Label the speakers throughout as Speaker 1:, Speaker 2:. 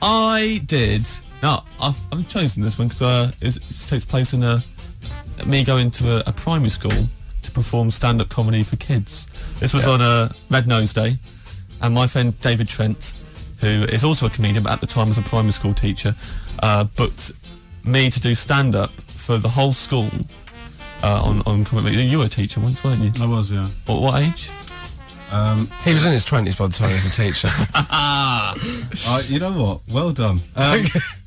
Speaker 1: I did. Now, I've chosen this one because it takes place in me going to a primary school to perform stand-up comedy for kids. This was on a Red Nose Day, and my friend David Trent, who is also a comedian but at the time was a primary school teacher, booked me to do stand-up for the whole school on comedy. You were a teacher once, weren't you?
Speaker 2: I was, yeah.
Speaker 1: What age?
Speaker 3: He was in his 20s by the time he was a teacher.
Speaker 2: You know what? Well done.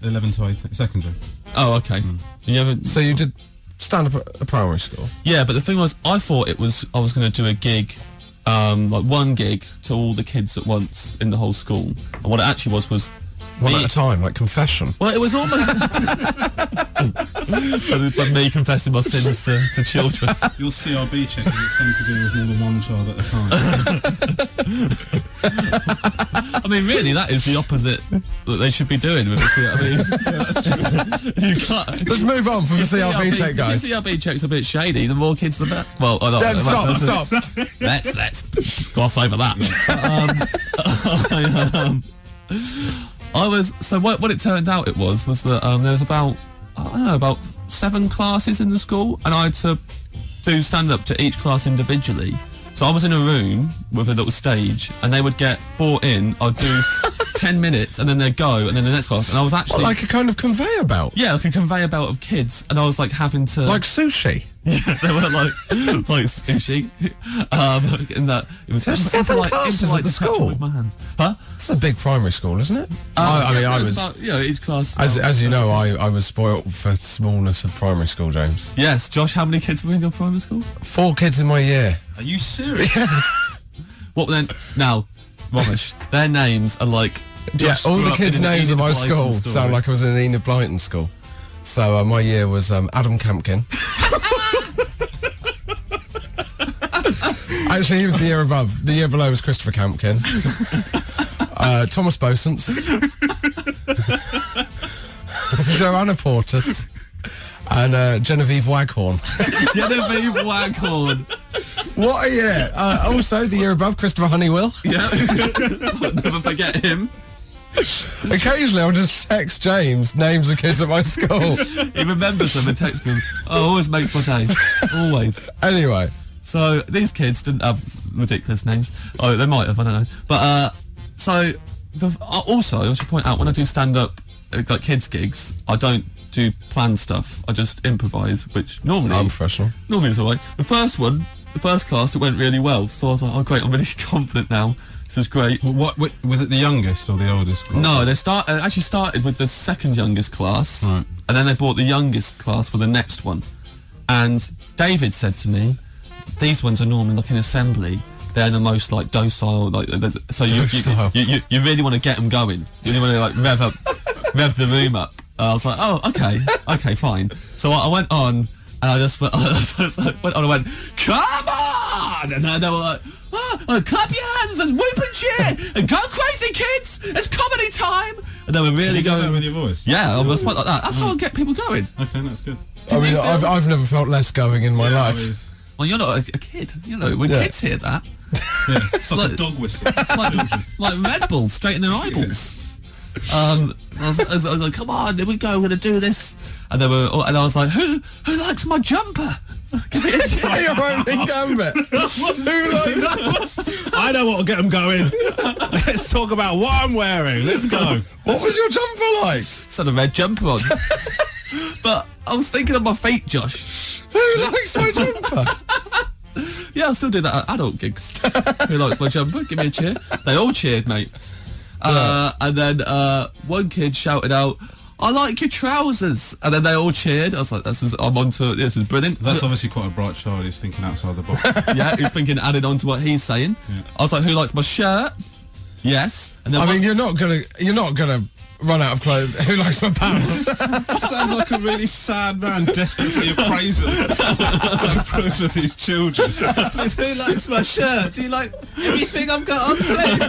Speaker 2: 11 to 18, secondary.
Speaker 1: Oh, okay.
Speaker 3: So you did stand up at a primary school?
Speaker 1: Yeah, but the thing was, I thought I was going to do a gig, like one gig to all the kids at once in the whole school. And what it actually was
Speaker 3: one at a time, like confession.
Speaker 1: Well, it was almost like me confessing my sins to children.
Speaker 2: Your CRB check is sent to do with more than one child at a time.
Speaker 1: I mean, really, that is the opposite that they should be doing with it. I mean, you can't.
Speaker 3: Let's move on from the CRB check, guys.
Speaker 1: The CRB check's a bit shady. The more kids, the better. Well, I don't.
Speaker 3: Stop.
Speaker 1: Let's gloss over that. What it turned out was that there was about 7 classes in the school, and I had to do stand-up to each class individually. So I was in a room with a little stage, and they would get brought in. I'd do 10 minutes, and then they'd go, and then the next class. And I was actually
Speaker 3: like a kind of conveyor belt.
Speaker 1: Yeah, like a conveyor belt of kids, and I was like having to
Speaker 3: like sushi.
Speaker 1: Yeah, they were like sushi. In that it was
Speaker 3: 7 classes at the school
Speaker 1: with my hands. Huh?
Speaker 3: It's a big primary school, isn't it?
Speaker 1: I was about, each class.
Speaker 3: As you know, I was spoilt for smallness of primary school, James.
Speaker 1: Yes, Josh. How many kids were in your primary school?
Speaker 3: 4 kids in my year.
Speaker 2: Are you serious?
Speaker 1: What then? Now, Romish, their names are like. Josh
Speaker 3: all the kids' names of my
Speaker 1: Blyton
Speaker 3: school sound like I was in an Enid Blyton school. So my year was Adam Campkin. Actually, he was the year above. The year below was Christopher Campkin. Thomas Bosens. Joanna Portis. And Genevieve Waghorn.
Speaker 1: Genevieve Waghorn.
Speaker 3: What a year. Also, the year above, Christopher Honeywell.
Speaker 1: Yeah. Never forget him.
Speaker 3: Occasionally I'll just text James names of kids at my school.
Speaker 1: He remembers them and texts me. Oh, always makes my day. Always.
Speaker 3: Anyway.
Speaker 1: So these kids didn't have ridiculous names. Oh, they might have, I don't know. But also I should point out, when I do stand-up like kids gigs, I don't do planned stuff. I just improvise, which normally
Speaker 3: I'm professional.
Speaker 1: Normally it's alright. The first class, it went really well. So I was like, oh great, I'm really confident now. This is great.
Speaker 2: Well, what was it, the youngest or the oldest class?
Speaker 1: No, they actually started with the second youngest class,
Speaker 2: right,
Speaker 1: and then they brought the youngest class for the next one. And David said to me, "These ones are normally like in assembly. They're the most like docile, like so you really want to get them going. You really want to like rev the room up." I was like, "Oh, okay, fine." So I went on, and I just went on and went, "Come on!" And then they were like, clap your hands and whoop and cheer and go crazy, kids! It's comedy time! And they were really
Speaker 2: Did you
Speaker 1: going.
Speaker 2: do that with your voice?
Speaker 1: Yeah, I was like that. That's how I get people going.
Speaker 2: Okay, that's good.
Speaker 3: I mean, I've never felt less going in my life.
Speaker 1: Well, you're not a kid. You know, when kids hear that,
Speaker 2: it's like a dog whistle.
Speaker 1: It's like Red Bull straight in their eyeballs. I was like, come on, here we go, we're gonna do this. And I was like, who likes my jumper? Give me a
Speaker 3: Say your own gambit. Who likes?
Speaker 2: I know what'll get them going. Let's talk about what I'm wearing. Let's go.
Speaker 3: What was your jumper like?
Speaker 1: It's had a red jumper on. But I was thinking of my feet, Josh.
Speaker 3: Who likes my jumper?
Speaker 1: Yeah, I'll still do that at adult gigs. Who likes my jumper? Give me a cheer. They all cheered, mate. And then one kid shouted out, "I like your trousers," and then they all cheered. I was like, I'm onto it. This is brilliant.
Speaker 2: That's obviously quite a bright child. He's thinking outside the box.
Speaker 1: Yeah, he's thinking added on to what he's saying.
Speaker 2: Yeah.
Speaker 1: I was like, "Who likes my shirt?" Yes. And then
Speaker 3: I mean, you're not gonna run out of clothes. Who likes my pants?
Speaker 2: Sounds like a really sad man, desperate for your appraisal. Approval of these children. Who likes my shirt? Do you like everything I've got on, please?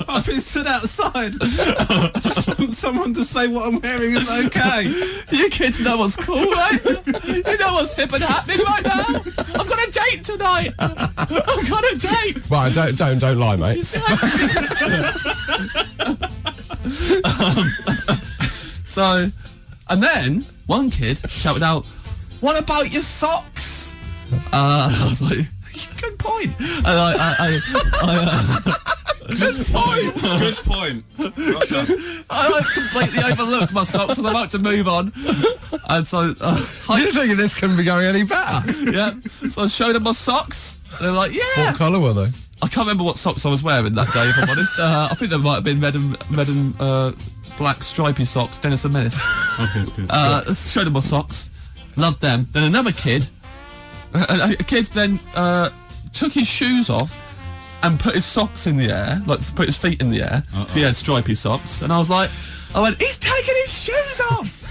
Speaker 2: I've been stood outside. Just want someone to say what I'm wearing is okay.
Speaker 1: You kids know what's cool, right? You know what's hip and happening right now. I've got a date tonight. I've got a date.
Speaker 3: Right, don't lie, mate.
Speaker 1: So, and then one kid shouted out, "What about your socks?" I was like, "Good point." And
Speaker 2: Good point. Well done.
Speaker 1: I completely overlooked my socks. I was about to move on, and so
Speaker 3: You're thinking this couldn't be going any better.
Speaker 1: yeah. So I showed them my socks. They're like, "Yeah."
Speaker 3: What colour were they?
Speaker 1: I can't remember what socks I was wearing that day, if I'm honest. I think they might have been red and black stripy socks, Dennis and Menace.
Speaker 2: Okay, good.
Speaker 1: Showed them my socks. Loved them. Then another kid, a kid then took his shoes off and put his socks in the air, like put his feet in the air. So he had stripy socks. And I went, "He's taking his shoes off!"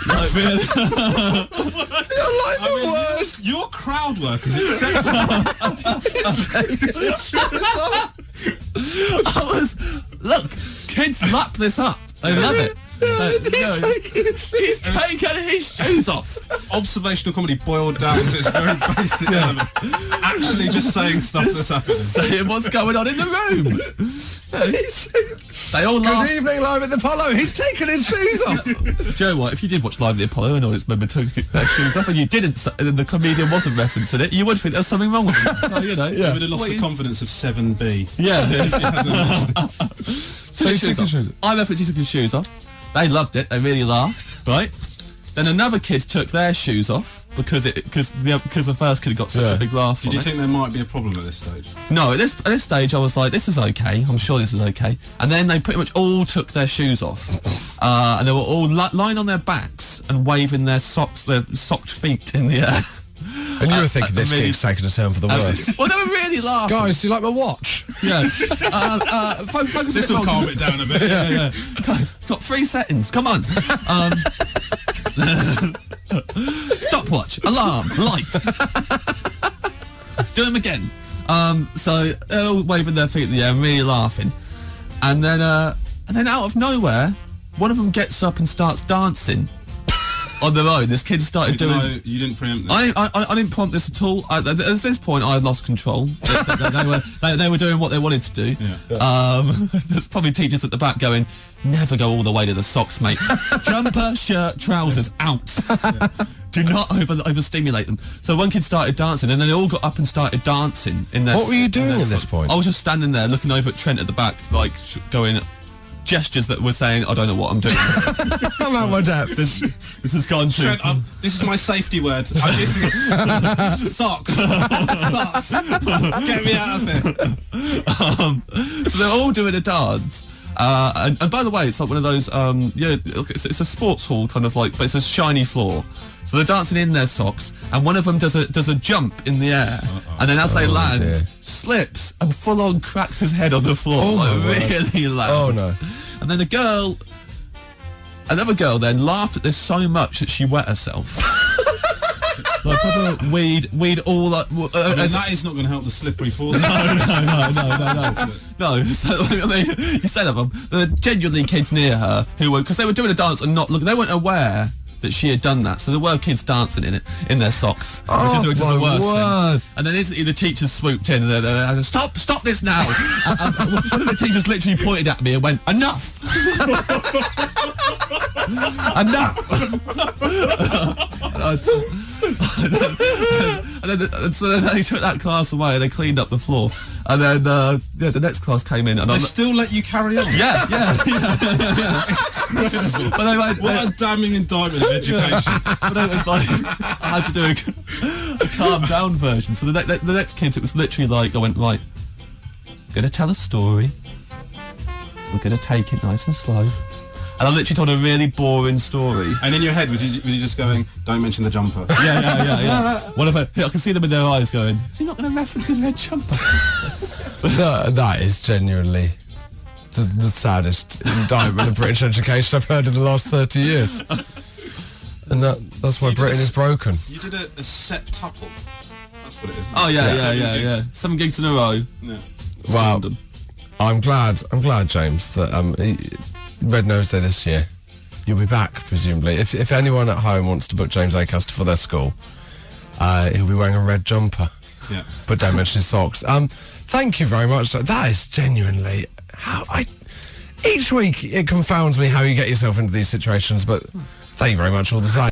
Speaker 1: Like, really?
Speaker 3: You're like the worst.
Speaker 2: Your crowd work is exceptional.
Speaker 1: Look, kids lap this up. They love it. He's taking his shoes off.
Speaker 2: Observational comedy boiled down to its very basic element. Actually just saying stuff that's happening.
Speaker 1: Saying what's going on in the room. They all laugh.
Speaker 3: Good evening, live at the Apollo. He's taking his shoes off.
Speaker 1: Do you know what? If you did watch Live at the Apollo and audience member took their shoes off and you didn't, and the comedian wasn't referencing it, you would think there was something wrong with him. So, you know,
Speaker 2: You would have lost the confidence of 7B.
Speaker 1: Yeah.
Speaker 3: So he took his shoes off.
Speaker 1: I referenced he took his shoes off. They loved it. They really laughed. Right. Then another kid took their shoes off because the first kid got such a big laugh.
Speaker 2: Did you think there might be a problem at this stage?
Speaker 1: No, at this stage I was like, this is okay. I'm sure this is okay. And then they pretty much all took their shoes off, and they were all lying on their backs and waving their socked feet in the air.
Speaker 3: And you were thinking this kid's taking a turn for the worse.
Speaker 1: Well, they were really laughing.
Speaker 3: Guys, do you like my watch?
Speaker 1: Yeah. Focus
Speaker 2: This will calm it down a bit.
Speaker 1: Yeah. Guys, stop 3 seconds. Come on. Stopwatch, alarm, light. Let's do them again. So they're all waving their feet in the air and really laughing. And then out of nowhere, one of them gets up and starts dancing on their own. This kid started doing...
Speaker 2: No, you didn't preempt this.
Speaker 1: I didn't prompt this at all. At this point, I had lost control. They were doing what they wanted to do.
Speaker 2: Yeah.
Speaker 1: There's probably teachers at the back going, "Never go all the way to the socks, mate. Jumper, shirt, trousers, out. Do not overstimulate them." So one kid started dancing, and then they all got up and started dancing.
Speaker 3: What were you doing at this point?
Speaker 1: I was just standing there looking over at Trent at the back, like going... gestures that were saying, "I don't know what I'm doing."
Speaker 3: I'm out my depth.
Speaker 1: This has gone too...
Speaker 2: Trent, this is my safety word. Socks. Socks. Get me out of here.
Speaker 1: So they're all doing a dance. And by the way, it's like one of those, it's a sports hall kind of like, but it's a shiny floor. So they're dancing in their socks, and one of them does a jump in the air, and then as they land, slips and full on cracks his head on the floor, really loud.
Speaker 3: Oh no!
Speaker 1: And then another girl then laughed at this so much that she wet herself. Like proper weed all like.
Speaker 2: That is not going to help the slippery floor.
Speaker 1: No. So, I mean, you said of them, there were genuinely kids near her who were, because they were doing a dance and not looking. They weren't aware that she had done that, so there were kids dancing in their socks, which is the worst thing. And then instantly the teachers swooped in and they said, stop this now. and one of the teachers literally pointed at me and went, "Enough." Enough. So then they took that class away and they cleaned up the floor, and then the next class came in and
Speaker 2: they still let you carry on.
Speaker 1: Yeah. But they went,
Speaker 2: what a damning indictment of education.
Speaker 1: But it was like I had to do a calm down version. So the next kids, it was literally like I went, "Right, I'm gonna tell a story. We're gonna take it nice and slow." And I literally told a really boring story.
Speaker 2: And in your head, was you just going, "Don't mention the jumper"?
Speaker 1: Yeah. One of them, I can see them in their eyes going, "Is he not going to reference his red jumper?"
Speaker 3: That is genuinely the saddest indictment of British education I've heard in the last 30 years. And that's why Britain is broken.
Speaker 2: You did a septuple. That's what it is.
Speaker 1: Oh yeah. 7 gigs in a row.
Speaker 2: Yeah.
Speaker 3: Wow. I'm glad, James, that Red Nose Day this year, you'll be back, presumably. If anyone at home wants to book James Acaster for their school, he'll be wearing a red jumper.
Speaker 2: Yeah.
Speaker 3: But don't mention his socks. Thank you very much. That is genuinely Each week, it confounds me how you get yourself into these situations, but thank you very much all the same.